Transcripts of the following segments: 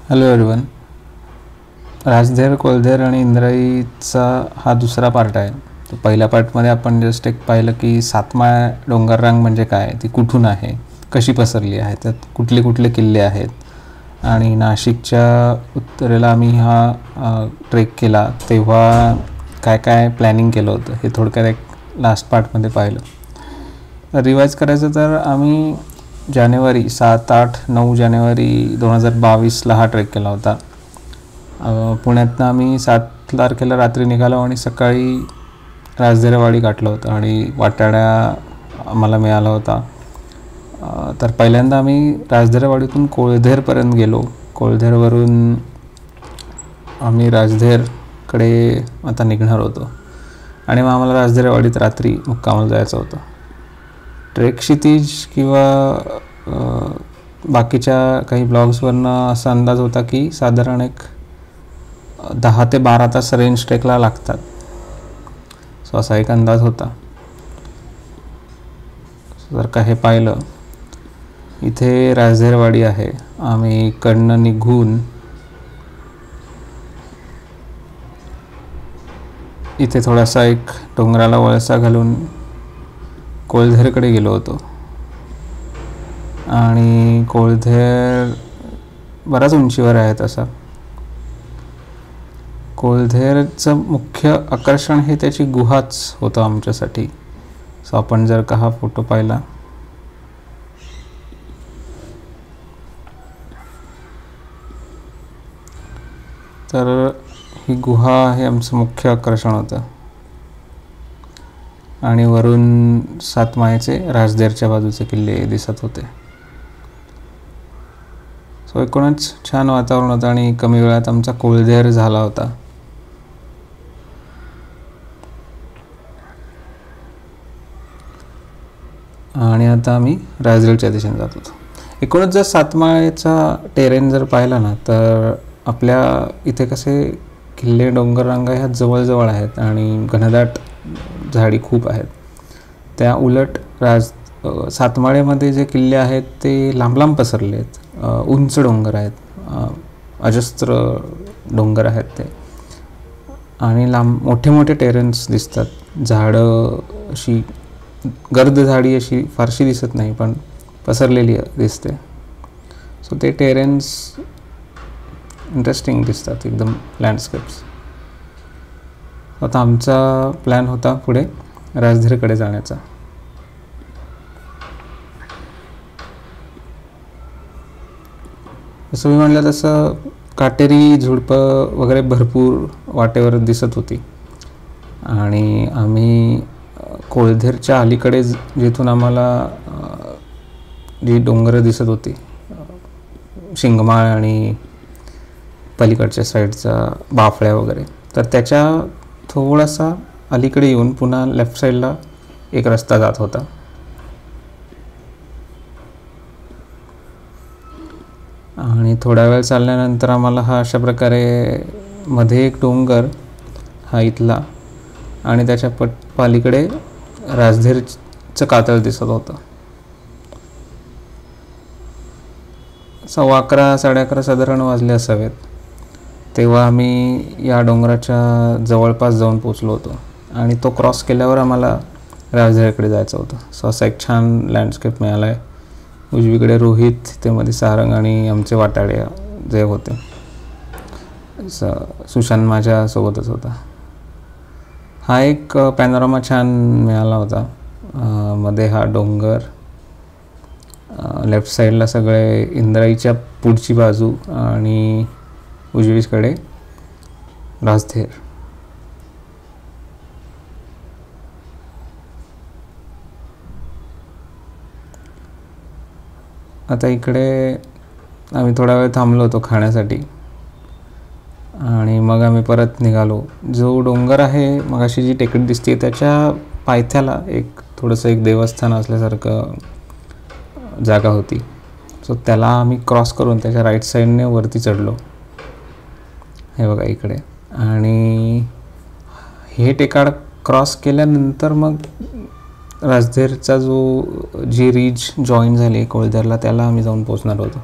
Hello everyone. Rajdher, कोलधेर आणि इंद्राईचा हा दुसरा पार्ट आहे. तो पहिल्या पार्टमध्ये आपण जस्ट एक पाहिलं की सातमाळ डोंगर रांग म्हणजे काय, ती कुठून आहे, कशी पसरली आहे, त्यात कुठले कुठले किल्ले आहेत, आणि नाशिकच्या उत्तरेला आम्ही हा ट्रेक केला तेव्हा काय काय प्लॅनिंग केलं होतं हे थोडक्यात एक लास्ट पार्टमध्ये पाहिलं. रिवाईज करायचं तर आम्ही जानेवारी 7, 8, 9 जानेवारी 2022ला हा ट्रेक केला होता. पुण्यातनं आम्ही 7 तारखेला रात्री निघालो आणि सकाळी राजधेरवाडी गाठलं होतं आणि वाटाड्या आम्हाला मिळाला होता. तर पहिल्यांदा आम्ही राजधेरवाडीतून कोळधेरपर्यंत गेलो. कोळधेरवरून आम्ही राजधेरकडे आता निघणार होतो आणि मग आम्हाला राजधेरवाडीत रात्री मुक्कामाला जायचं होतं. ट्रेक क्षितिज किंवा बाकीच्या काही ब्लॉग्सवरनं असा अंदाज होता की साधारण एक 10 ते 12 तास रेंज ट्रेकला लागतात. सो असा एक अंदाज होता. जर का हे पाहिलं, इथे राजधेरवाडी आहे. आम्ही कडनं निघून इथे थोडासा एक डोंगराला वळसा घालून कोळधेरकडे गेलो होतो आणि कोळधेर बराच उंचीवर आहे. तसा कोळधेरचं मुख्य आकर्षण हे त्याची गुहाच होतं आमच्यासाठी. सो आपण जर का हा फोटो पाहिला तर ही गुहा हे आमचं मुख्य आकर्षण होतं आणि वरून सातमाळेचे राजधेरच्या बाजूचे किल्ले दिसत होते. सो एकूणच छान वातावरण होतं आणि कमी वेळात आमचा कोळधेर झाला होता. आणि आता आम्ही राजधेरच्या दिशेने जात होतो. एकूणच जर सातमाळेचा टेरेन जर पाहिला ना, तर आपल्या इथे कसे किल्ले डोंगररांगा ह्या जवळजवळ आहेत आणि घनदाट झाडी खूप आहेत. त्या उलट सातमाळेमध्ये जे किल्ले आहेत ते लांब लांब पसरले आहेत. उंच डोंगर आहेत, अजस्त्र डोंगर आहेत ते, आणि लांब मोठे मोठे टेरेन्स दिसतात. झाडं अशी गर्द झाडी अशी फारशी दिसत नाही, पण पसरलेली दिसते. सो ते टेरेन्स इंटरेस्टिंग दिसतात एकदम, लँडस्केप्स. आता आमचा प्लॅन होता पुढे राजधेरकडे जाण्याचा. जसं मी म्हटलं तसं काटेरी झुडपं वगैरे भरपूर वाटेवर दिसत होती आणि आम्ही कोळधेरच्या अलीकडे जिथून आम्हाला जी डोंगरं दिसत होती, शिंगमाळ आणि पलीकडच्या साईडचा बाफळ्या वगैरे, तर त्याच्या थोडासा अलीकडे येऊन पुन्हा लेफ्ट साईडला एक रस्ता जात होता. आणि थोड्या वेळ चालल्यानंतर आम्हाला हा अशा प्रकारे मध्ये एक डोंगर हा इथला आणि त्याच्या पलीकडे राजधेरचं कातळ दिसत होतं. 11:15 11:30 साधारण वाजले असावेत तेव्हा आम्ही या डोंगराच्या जवळपास जाऊन पोचलो होतो आणि तो क्रॉस केल्यावर आम्हाला राजधेरकडे जायचं होतं. सो असा एक छान लँडस्केप मिळाला आहे. उजवीकडे रोहित, ते मध्ये सारंग आणि आमचे वाटाडे जे होते. सुशांत माझ्यासोबतच होता. हा एक पॅनोरामा छान मिळाला होता. मध्ये हा डोंगर, लेफ्ट साईडला सगळे इंद्राईच्या पुढची बाजू आणि उजवीकडे राजधेर. आता इकडे आम्ही थोडा वेळ थांबलो होतो खाण्यासाठी आणि मग आम्ही परत निघालो. जो डोंगर आहे, मग अशी जी टेकडी दिसते त्याच्या पायथ्याला एक थोडंसं एक देवस्थान असल्यासारखं जागा होती. सो त्याला आम्ही क्रॉस करून त्याच्या राईट साईडने वरती चढलो. हे बघा इकडे. आणि हे टेकाड क्रॉस केल्यानंतर मग राजधेरचा जी रीज जॉईन झाली कोळधेरला, त्याला आम्ही जाऊन पोचणार होतो.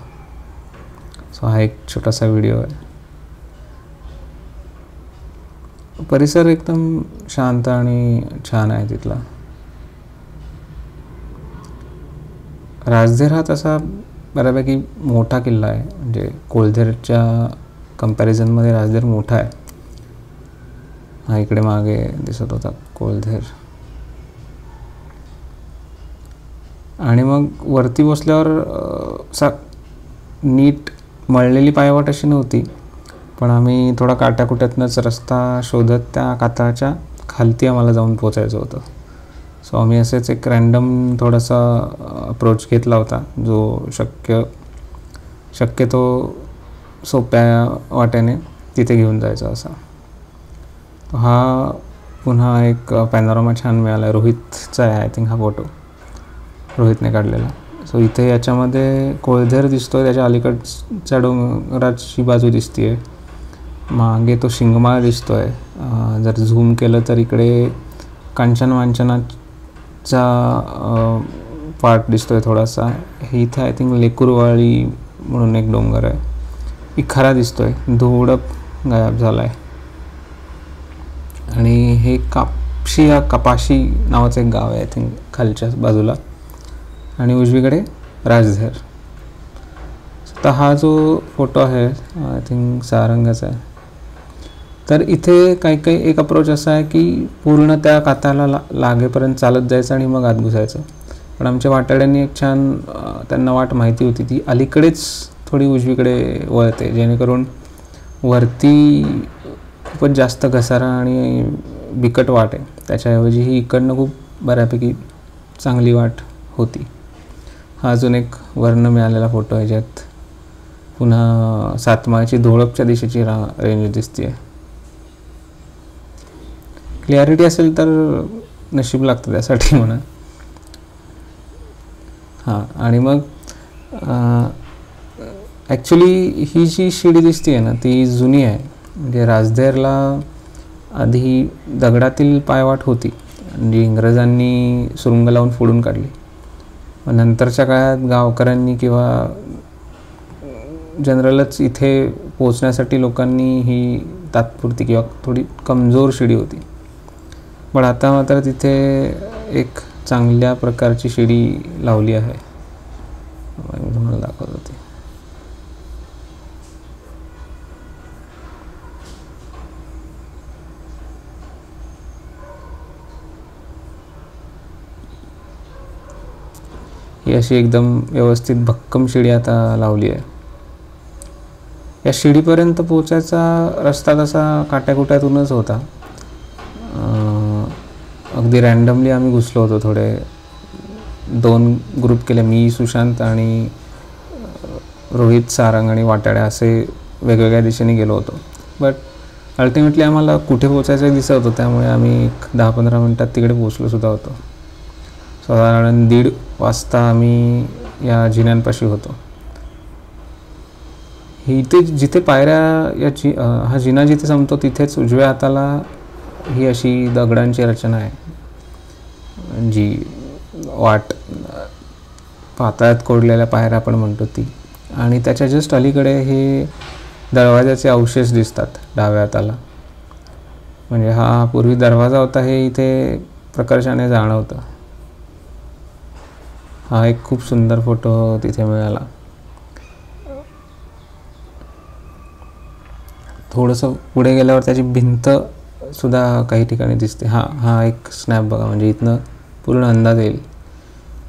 सो हा एक छोटासा व्हिडिओ आहे. परिसर एकदम शांत आणि छान आहे तिथला. राजधेर हा तसा बऱ्यापैकी मोठा किल्ला आहे, म्हणजे कोलधेरच्या कंपॅरिझनमध्ये राजधेर मोठा आहे. हा इकडे मागे दिसत होता कोलधेर. आणि मग वरती बसल्यावर नीट मळलेली पायवाट अशी नव्हती, पण आम्ही थोडा काट्याकुट्यातनंच रस्ता शोधत त्या कातळाच्या खालती आम्हाला जाऊन पोचायचं होतं. सो आम्ही असेच एक रँडम थोडासा अप्रोच घेतला होता, जो शक्यतो सोप्या वाट्याने तिथे घेऊन जायचा असा. हा पुन्हा एक पॅनोरामा छान मिळाला आहे. रोहितचा आहे आय थिंक हा फोटो, रोहितने काढलेला. सो इथे याच्यामध्ये कोलधेर दिसतोय, त्याच्या अलीकडच्या डोंगराची बाजू दिसते. मागे तो शिंगमाळा दिसतोय. जर झूम केलं तर इकडे कांचन वांचनाचा पार्ट दिसतोय थोडासा. हे इथे आय थिंक लेकुरवाळी म्हणून एक डोंगर आहे. इखारा दिसतोय, धोडप गायब झाला आहे. आणि हे कपाशी नावाचं एक गाव आहे आय थिंक खालच्या बाजूला. आणि उजवीकडे राजधेर. तर हा जो फोटो आहे आय थिंक सारंगाचा आहे. तर इथे काही एक अप्रोच असा आहे की पूर्ण त्या काताला लागेपर्यंत चालत जायचं आणि मग आत घुसायचं. पण आमच्या वाटाड्यांनी एक छान त्यांना वाट माहिती होती, ती अलीकडेच थोडी उजवीकडे वळते, जेणेकरून वरती खूपच जास्त घसारा आणि बिकट वाट आहे. त्याच्याऐवजी ही इकडनं खूप बऱ्यापैकी चांगली वाट होती. हा अजून एक वर्ण मिळालेला फोटो आहे, ज्यात पुन्हा सातमाळची धोळपच्या दिशेची रेंज दिसते. क्लिअरिटी असेल तर नशीब लागतं त्यासाठी म्हणा. हां, आणि मग ॲक्च्युली ही जी शिडी दिसते ना ती जुनी आहे. म्हणजे राजधेरला आधी दगडातील पायवाट होती, जी इंग्रजांनी सुरुंग लावून फोडून काढली. नंतरच्या काळात गावकऱ्यांनी किंवा जनरलच इथे पोचण्यासाठी लोकांनी ही तात्पुरती किंवा थोडी कमजोर शिडी होती. पण आता मात्र तिथे एक चांगल्या प्रकारची शिडी लावली आहे. मी तुम्हाला दाखवत होते. ही अशी एकदम व्यवस्थित भक्कम शिडी आता लावली आहे. या शिडीपर्यंत पोचायचा रस्ता तसा काट्याकुट्यातूनच होता. अगदी रँडमली आम्ही घुसलो होतो. थोडे 2 ग्रुप केले, मी, सुशांत आणि रोहित, सारंग आणि वाटाड्या असे वेगवेगळ्या दिशेने गेलो होतो. बट अल्टिमेटली आम्हाला कुठे पोचायचं दिसत होतं, त्यामुळे आम्ही एक 10-15 मिनटात तिकडे पोचलो सुद्धा होतो. साधारण 1:30 वाजता आम्ही या जिन्यांपाशी होतो. इथे जिथे पायऱ्या हा जिना जिथे संपतो तिथेच उजव्या हाताला ही अशी दगडांची रचना आहे, जी वाट पाताळात कोरलेल्या पायऱ्या आपण म्हणतो ती. आणि त्याच्या जस्ट अलीकडे हे दरवाजाचे अवशेष दिसतात डाव्या हाताला. म्हणजे हा पूर्वी दरवाजा होता हे इथे प्रकर्षाने जाणवतं. हा एक खूप सुंदर फोटो तिथे मिळाला. थोडंसं पुढे गेल्यावर त्याची भिंत सुद्धा काही ठिकाणी दिसते. हा एक स्नॅप बघा, म्हणजे इथनं पूर्ण अंदाज येईल.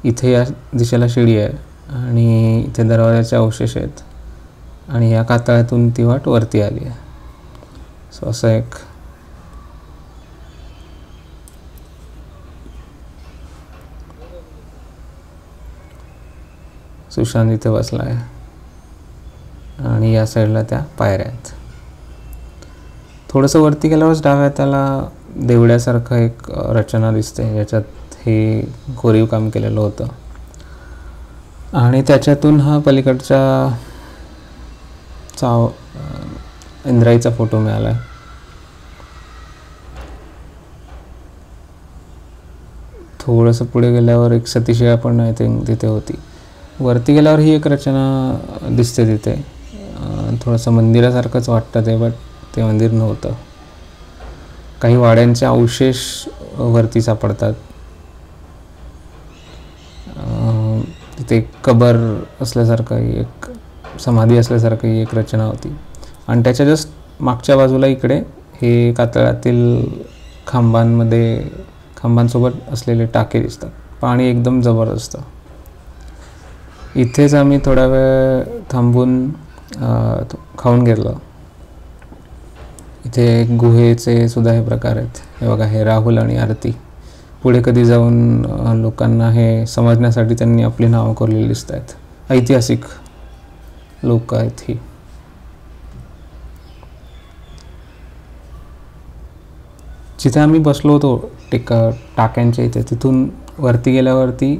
इथे या दिशेला शिडी आहे आणि इथे दरवाजाचे अवशेष आहेत आणि या कातळातून ती वाट वरती आली आहे. सो असं एक सुशांत इथे बसला आहे आणि या साईडला त्या पायऱ्या आहेत. थोडंसं वरती गेल्यावरच डाव्या त्याला देवड्यासारखं एक रचना दिसते, ज्याच्यात हे कोरीव काम केलेलं होतं. आणि त्याच्यातून हा पलीकडचा इंद्राईचा फोटो मिळाला आहे. थोडंसं पुढे गेल्यावर एक सतीशिळा पण आय थिंक तिथे होती. वरती गेल्यावर ही एक रचना दिसते तिथे, थोडंसं मंदिरासारखंच वाटतं ते, बट ते मंदिर नव्हतं. काही वाड्यांचे अवशेष वरती सापडतात. तिथे एक कबर असल्यासारखं, एक समाधी असल्यासारखं एक रचना होती. आणि त्याच्या जस्ट मागच्या बाजूला इकडे हे कातळातील खांबांसोबत असलेले टाके दिसतात. पाणी एकदम जबरदस्त. इथेच आम्ही थोडा वेळ थांबून खाऊन घेतलं. इथे गुहेचे सुद्धा हे प्रकार आहेत. हे बघा, हे राहुल आणि आरती. पुढे कधी जाऊन लोकांना हे समजण्यासाठी त्यांनी आपली नावं कोरलेली दिसत आहेत. ऐतिहासिक लोक आहेत ही. जिथे आम्ही बसलो होतो टाक्यांच्या इथे, तिथून वरती गेल्यावरती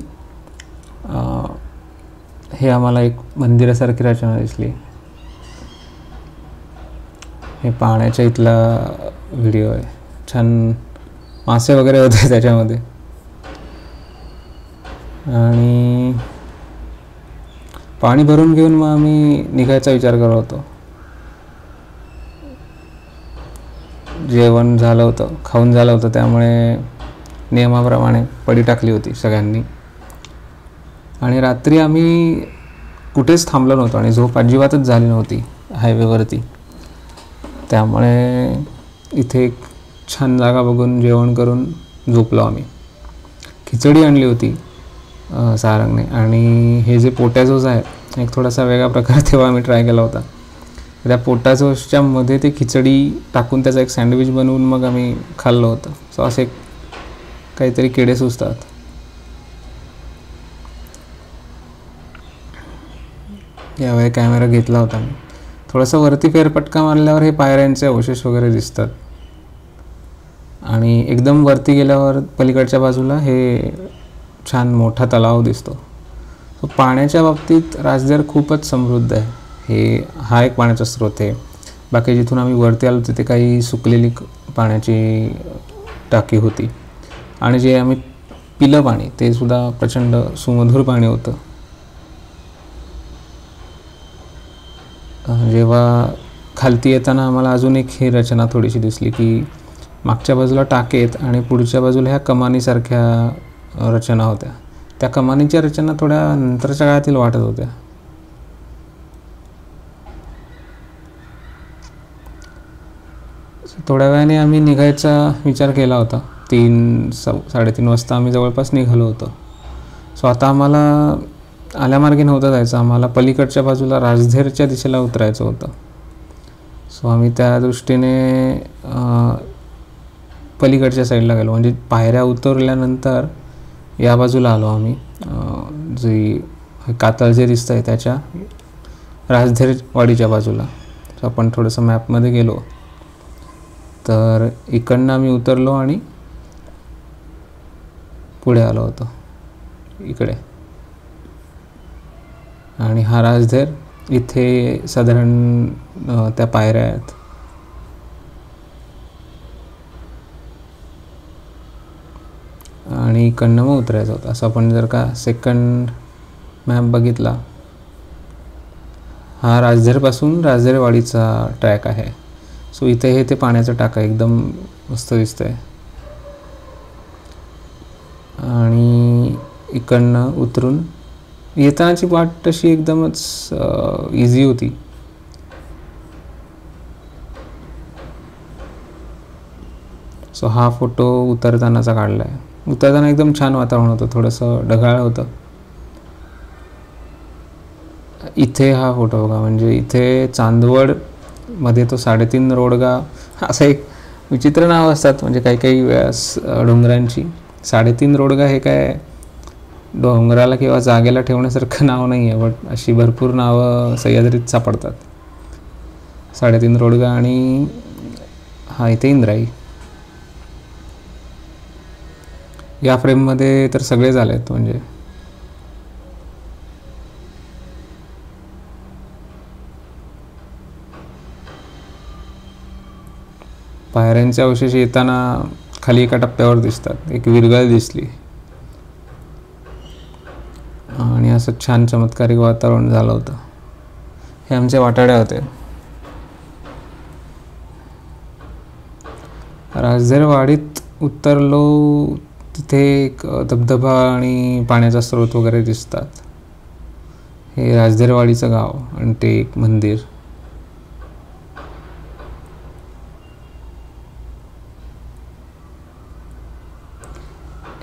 हे आम्हाला एक मंदिरासारखी रचना दिसली. हे पाण्याच्या इथला व्हिडिओ आहे. छान मासे वगैरे होते त्याच्यामध्ये. आणि पाणी भरून घेऊन मग आम्ही निघायचा विचार करत होतो. जेवण झालं होतं, खाऊन झालं होतं, त्यामुळे नियमाप्रमाणे पडी टाकली होती सगळ्यांनी. आणि रात्री आम्ही कुठेच थांबलो नव्हतो आणि झोप अजिबातच झाली नव्हती हायवेवरती. त्यामुळे इथे एक छान जागा बघून जेवण करून झोपलो आम्ही. खिचडी आणली होती सारंगने. आणि हे जे पोटॅझोज आहे, एक थोडासा वेगळा प्रकार तेव्हा आम्ही ट्राय केला होता. त्या पोटॅझोजच्या मध्ये ते खिचडी टाकून त्याचा एक सँडविच बनवून मग आम्ही खाल्लं होतं. सो असे काहीतरी किडे सुचतात. यावेळी कॅमेरा घेतला होता मी. थोडंसं वरती फेरफटका मारल्यावर हे पायऱ्यांचे अवशेष वगैरे दिसतात. आणि एकदम वरती गेल्यावर पलीकडच्या बाजूला हे छान मोठा तलाव दिसतो. सो पाण्याच्या बाबतीत राजदेर खूपच समृद्ध आहे. हा एक पाण्याचा स्रोत आहे. बाकी जिथून आम्ही वरती आलो तिथे काही सुकलेली पाण्याची टाकी होती. आणि जे आम्ही पिलं पाणी ते सुद्धा प्रचंड सुमधुर पाणी होतं. जेव्हा खालती येताना आम्हाला अजून एक ही रचना थोडीशी दिसली की मागच्या बाजूला टाके आहेत आणि पुढच्या बाजूला ह्या कमानीसारख्या रचना होत्या. त्या कमानीच्या रचना थोड्या नंतरच्या काळातील वाटत होत्या. थोड्या वेळाने आम्ही निघायचा विचार केला होता. 3-3:30 वाजता आम्ही जवळपास निघालो होतो. सो आता आम्हाला आल्यामार्गे नव्हतं जायचं, आम्हाला पलीकडच्या बाजूला राजधेरच्या दिशेला उतरायचं होतं. सो आम्ही त्या दृष्टीने पलीकडच्या साईडला गेलो. म्हणजे पायऱ्या उतरल्यानंतर या बाजूला आलो आम्ही. जी कातळ जे दिसतं आहे त्याच्या राजधेरवाडीच्या बाजूला. सो आपण थोडंसं मॅपमध्ये गेलो तर इकडनं आम्ही उतरलो आणि पुढे आलो होतो इकडे. आणि हा राजधेर, इथे साधारण त्या पायऱ्या आहेत. आणि इकडनं मग उतरायचं होतं. असं आपण जर का सेकंड मॅप बघितला, हा राजधेरपासून राजधेरवाडीचा ट्रॅक आहे. सो इथे हे ते पाण्याचं टाका एकदम मस्त दिसतंय. आणि इकडनं उतरून येतानाची वाट तशी एकदमच इझी होती. सो हा फोटो उतरतानाचा काढला आहे. उतरताना एकदम छान वातावरण होतं, थोडंसं ढगाळ होतं. इथे हा फोटो बघा, म्हणजे इथे चांदवड मध्ये तो 3.5 रोडगा असं एक विचित्र नाव असतात. म्हणजे काही काही वेळास डोंगरांची 3.5 रोडगा हे काय डोंगराला किंवा जागेला ठेवण्यासारखं नाव नाही आहे, बट अशी भरपूर नावं सह्याद्रीत सापडतात. 3.5 रोडगा. आणि हा इथे इंद्राई. या फ्रेममध्ये तर सगळे झालेत. म्हणजे पायऱ्यांचे अवशेष येताना खाली एका टप्प्यावर दिसतात. एक विरगळ दिसली आणि असं छान चमत्कारिक वातावरण झालं होतं. हे आमचे वाटाड्या होते. राजधरवाडीत उतरलो, तिथे एक धबधबा आणि पाण्याचा स्रोत वगैरे दिसतात. हे राजधरवाडीचं गाव आणि ते एक मंदिर.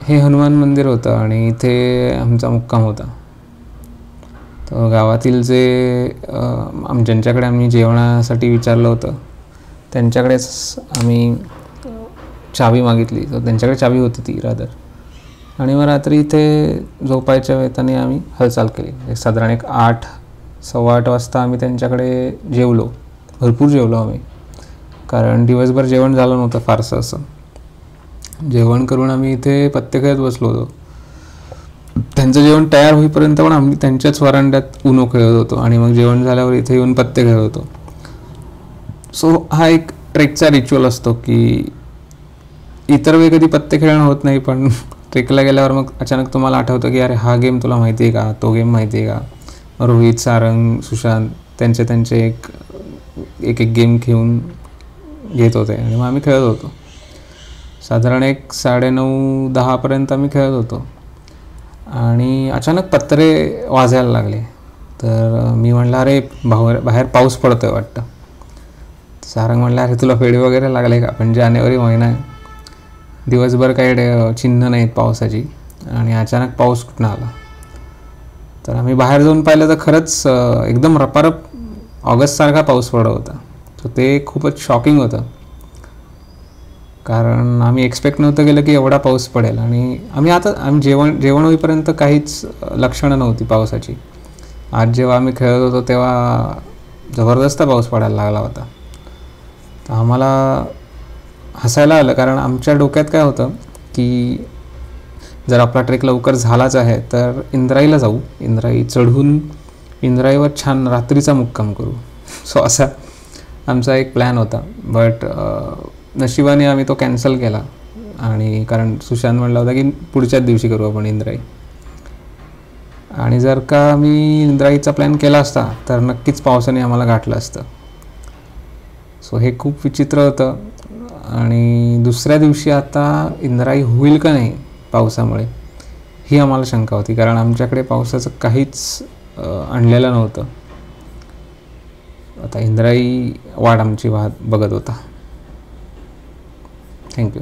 हे हनुमान मंदिर होतं आणि इथे आमचा मुक्काम होता. तर गावातील जे ज्यांच्याकडे आम्ही जेवणासाठी विचारलं होतं त्यांच्याकडेच आम्ही चावी मागितली. तर त्यांच्याकडे चावी होती ती रादर. आणि मग रात्री इथे झोपायच्या वेळेने आम्ही हालचाल केली. साधारण एक 8-8:15 वाजता आम्ही त्यांच्याकडे जेवलो. भरपूर जेवलो आम्ही, कारण दिवसभर जेवण झालं नव्हतं फारसं असं. जेवण करून आम्ही इथे पत्ते खेळत बसलो होतो. त्यांचं जेवण तयार होईपर्यंत पण आम्ही त्यांच्याच वरांड्यात उनो खेळत होतो आणि मग जेवण झाल्यावर इथे येऊन पत्ते खेळत होतो. सो हा एक ट्रेकचा रिच्युअल असतो की इतर वेळी कधी पत्ते खेळणं होत नाही, पण ट्रेकला गेल्यावर मग अचानक तुम्हाला आठवतं की अरे हा गेम तुला माहिती आहे का, तो गेम माहिती आहे का. रोहित, सारंग, सुशांत त्यांचे एक गेम घेत होते आणि मग आम्ही खेळत होतो. साधारण एक 9:30-10 आम्ही खेळत होतो आणि अचानक पत्रे वाजायला लागले. तर मी म्हणलं अरे बाहेर पाऊस पडतोय वाटतं. सारंग म्हणलं अरे तुला फेडी वगैरे लागले का, पण जानेवारी महिना आहे, दिवसभर काही चिन्ह नाहीत पावसाची आणि अचानक पाऊस कुठून आला. तर आम्ही बाहेर जाऊन पाहिलं तर खरंच एकदम रपारप ऑगस्टसारखा पाऊस पडत होता. तर ते खूपच शॉकिंग होतं, कारण आम्ही एक्सपेक्ट नव्हतं केलं की एवढा पाऊस पडेल. आणि आम्ही जेवण होईपर्यंत काहीच लक्षणं नव्हती पावसाची. आज जेव्हा आम्ही खेळत होतो तेव्हा जबरदस्त पाऊस पडायला लागला होता. तर आम्हाला हसायला आलं, कारण आमच्या डोक्यात काय होतं की जर आपला ट्रेक लवकर झालाच आहे तर इंद्राईला जाऊ, इंद्राई चढून इंद्राईवर छान रात्रीचा मुक्काम करू. सो असा आमचा एक प्लॅन होता. बट नशिबाने आम्ही तो कॅन्सल केला, आणि कारण सुशांत म्हणला होता की पुढच्याच दिवशी करू आपण इंद्राई. आणि जर का मी इंद्राईचा प्लॅन केला असता तर नक्कीच पावसाने आम्हाला गाठलं असतं. सो हे खूप विचित्र होतं. आणि दुसऱ्या दिवशी आता इंद्राई होईल का नाही पावसामुळे ही आम्हाला शंका होती, कारण आमच्याकडे पावसाचं काहीच आणलेलं नव्हतं. आता इंद्राई वाट आमची बघत होता. थँक्यू.